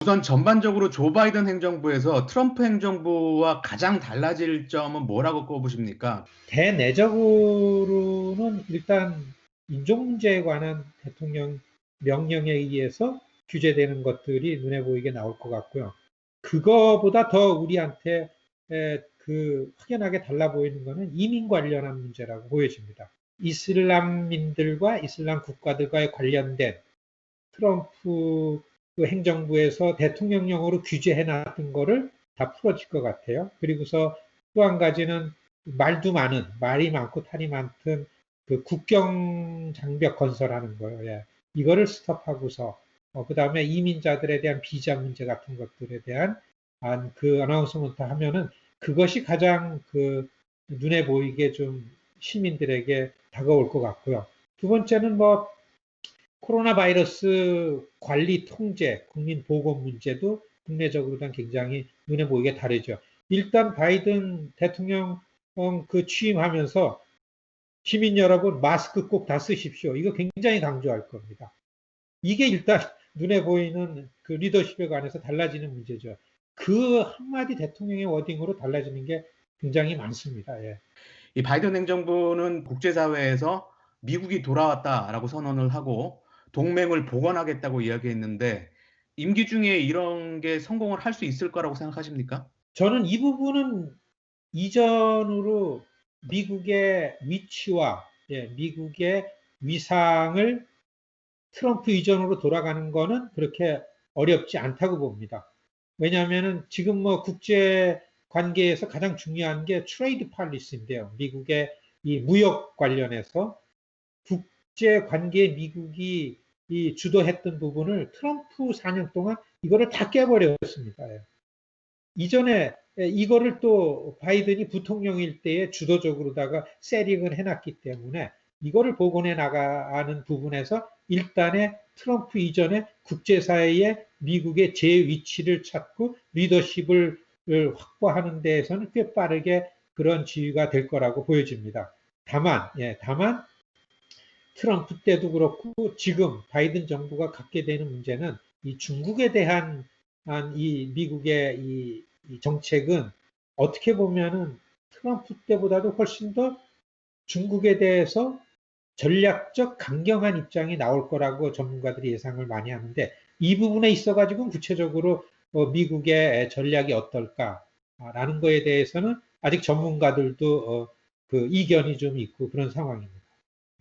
우선 전반적으로 조 바이든 행정부에서 트럼프 행정부와 가장 달라질 점은 뭐라고 꼽으십니까? 대내적으로는 일단 인종 문제에 관한 대통령 명령에 의해서 규제되는 것들이 눈에 보이게 나올 것 같고요. 그거보다 더 우리한테 확연하게 달라 보이는 것은 이민 관련한 문제라고 보여집니다. 이슬람민들과 이슬람 국가들과의 관련된 트럼프 그 행정부에서 대통령령으로 규제해 놨던 거를 다 풀어질 것 같아요. 그리고서 또 한 가지는 말이 많고 탈이 많던 그 국경 장벽 건설하는 거예요. 예. 이거를 스톱하고서 그 다음에 이민자들에 대한 비자 문제 같은 것들에 대한 그 어나운스먼트 하면은 그것이 가장 그 눈에 보이게 좀 시민들에게 다가올 것 같고요. 두 번째는 뭐 코로나 바이러스 관리 통제, 국민 보건 문제도 국내적으로는 굉장히 눈에 보이게 다르죠. 일단 바이든 대통령 그 취임하면서 시민 여러분 마스크 꼭 다 쓰십시오. 이거 굉장히 강조할 겁니다. 이게 일단 눈에 보이는 그 리더십에 관해서 달라지는 문제죠. 그 한마디 대통령의 워딩으로 달라지는 게 굉장히 많습니다. 예. 이 바이든 행정부는 국제사회에서 미국이 돌아왔다라고 선언을 하고 동맹을 복원하겠다고 이야기했는데 임기 중에 이런 게 성공을 할 수 있을 거라고 생각하십니까? 저는 이 부분은 이전으로 미국의 위치와 미국의 위상을 트럼프 이전으로 돌아가는 거는 그렇게 어렵지 않다고 봅니다. 왜냐하면 지금 뭐 국제 관계에서 가장 중요한 게 트레이드 팔리시인데요. 미국의 이 무역 관련해서 국제 관계에 미국이 이 주도했던 부분을 트럼프 4년 동안 이거를 다 깨버렸습니다. 이전에 이거를 또 바이든이 부통령일 때에 주도적으로다가 세링을 해놨기 때문에 이거를 복원해 나가는 부분에서 일단의 트럼프 이전에 국제사회에 미국의 제 위치를 찾고 리더십을 확보하는 데에서는 꽤 빠르게 그런 지위가 될 거라고 보여집니다. 다만 트럼프 때도 그렇고 지금 바이든 정부가 갖게 되는 문제는 이 중국에 대한 이 미국의 이 정책은 어떻게 보면은 트럼프 때보다도 훨씬 더 중국에 대해서 전략적 강경한 입장이 나올 거라고 전문가들이 예상을 많이 하는데 이 부분에 있어 가지고 구체적으로 미국의 전략이 어떨까라는 거에 대해서는 아직 전문가들도 그 이견이 좀 있고 그런 상황입니다.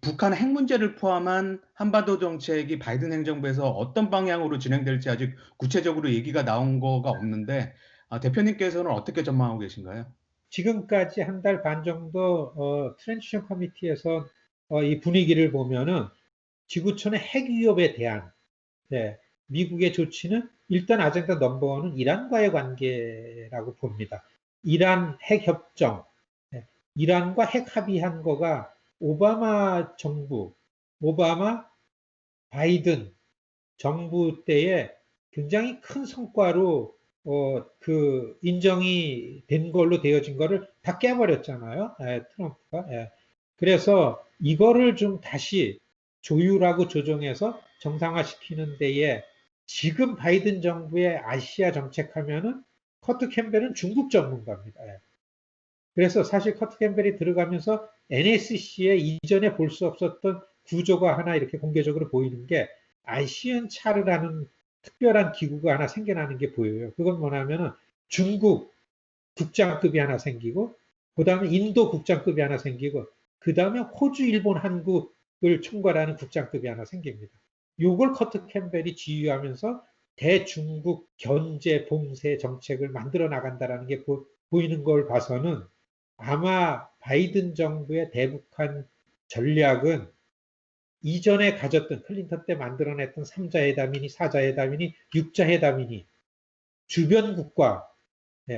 북한 핵 문제를 포함한 한반도 정책이 바이든 행정부에서 어떤 방향으로 진행될지 아직 구체적으로 얘기가 나온 거가 없는데 대표님께서는 어떻게 전망하고 계신가요? 지금까지 한 달 반 정도 트랜지션 커미티에서 이 분위기를 보면은 지구촌의 핵 위협에 대한 미국의 조치는 일단 아젠다 넘버원은 이란과의 관계라고 봅니다. 이란 핵 협정, 이란과 핵 합의한 거가 오바마 정부, 오바마 바이든 정부 때에 굉장히 큰 성과로 그 인정이 된 걸로 되어진 거를 다 깨버렸잖아요. 트럼프가. 그래서 이거를 좀 다시 조율하고 조정해서 정상화시키는 데에 지금 바이든 정부의 아시아 정책하면은 커트 캠벨은 중국 전문가입니다. 그래서 사실 커트 캠벨이 들어가면서 NSC에 이전에 볼 수 없었던 구조가 하나 이렇게 공개적으로 보이는 게 아시안 차르라는 특별한 기구가 하나 생겨나는 게 보여요. 그건 뭐냐면은 중국 국장급이 하나 생기고, 그 다음에 인도 국장급이 하나 생기고, 그 다음에 호주, 일본, 한국을 총괄하는 국장급이 하나 생깁니다. 요걸 커트 캠벨이 지휘하면서 대중국 견제 봉쇄 정책을 만들어 나간다라는 게 보이는 걸 봐서는 아마 바이든 정부의 대북한 전략은 이전에 가졌던 클린턴 때 만들어냈던 3자회담이니 4자회담이니 6자회담이니 주변 국가,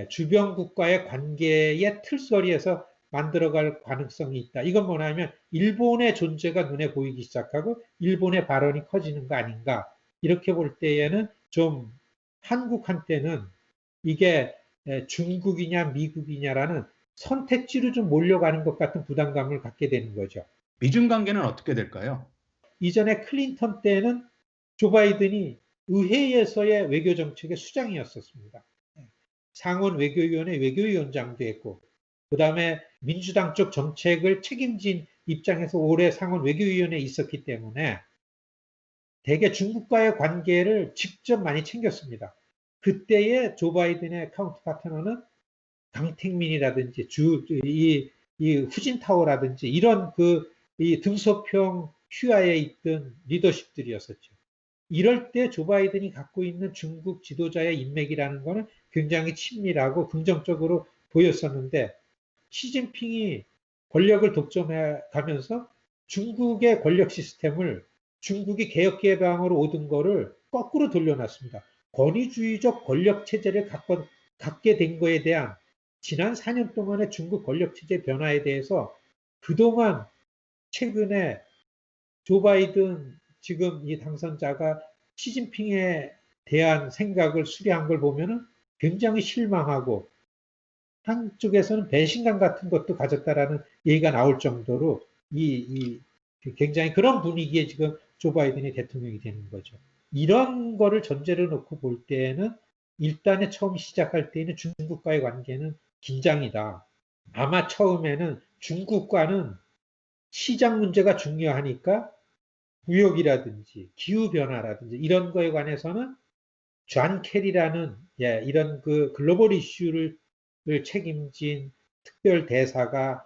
주변 국가의 관계의 틀서리에서 만들어갈 가능성이 있다. 이건 뭐냐면 일본의 존재가 눈에 보이기 시작하고 일본의 발언이 커지는 거 아닌가. 이렇게 볼 때에는 좀 한국한테는 이게 중국이냐 미국이냐라는 선택지로 좀 몰려가는 것 같은 부담감을 갖게 되는 거죠. 미중 관계는 어떻게 될까요? 이전에 클린턴 때는 조 바이든이 의회에서의 외교 정책의 수장이었었습니다. 상원 외교위원회 외교위원장도 했고, 그 다음에 민주당 쪽 정책을 책임진 입장에서 오래 상원 외교위원회에 있었기 때문에 대개 중국과의 관계를 직접 많이 챙겼습니다. 그때의 조 바이든의 카운트 파트너는 강택민이라든지 이 후진타오라든지 이런 이 등소평 휘하에 있던 리더십들이었었죠. 이럴 때 조 바이든이 갖고 있는 중국 지도자의 인맥이라는 것은 굉장히 친밀하고 긍정적으로 보였었는데, 시진핑이 권력을 독점해 가면서 중국의 권력 시스템을 중국이 개혁개방으로 얻은 거를 거꾸로 돌려놨습니다. 권위주의적 권력 체제를 갖게 된 거에 대한 지난 4년 동안의 중국 권력 체제 변화에 대해서 그동안 최근에 조 바이든 지금 이 당선자가 시진핑에 대한 생각을 수리한 걸 보면은 굉장히 실망하고 한쪽에서는 배신감 같은 것도 가졌다라는 얘기가 나올 정도로 굉장히 그런 분위기에 지금 조 바이든이 대통령이 되는 거죠. 이런 거를 전제로 놓고 볼 때에는 일단에 처음 시작할 때에는 중국과의 관계는 긴장이다. 아마 처음에는 중국과는 시장 문제가 중요하니까 무역이라든지 기후변화라든지 이런 거에 관해서는 존 캐리라는 이런 글로벌 이슈를 책임진 특별 대사가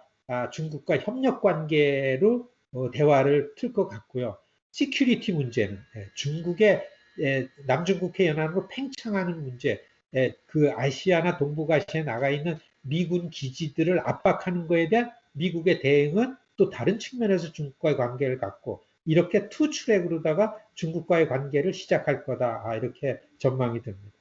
중국과 협력 관계로 대화를 틀 것 같고요. 시큐리티 문제는 중국의 남중국해 연안으로 팽창하는 문제, 그 아시아나 동북아시아에 나가 있는 미군 기지들을 압박하는 것에 대한 미국의 대응은 또 다른 측면에서 중국과의 관계를 갖고 이렇게 투 트랙으로다가 중국과의 관계를 시작할 거다. 이렇게 전망이 됩니다.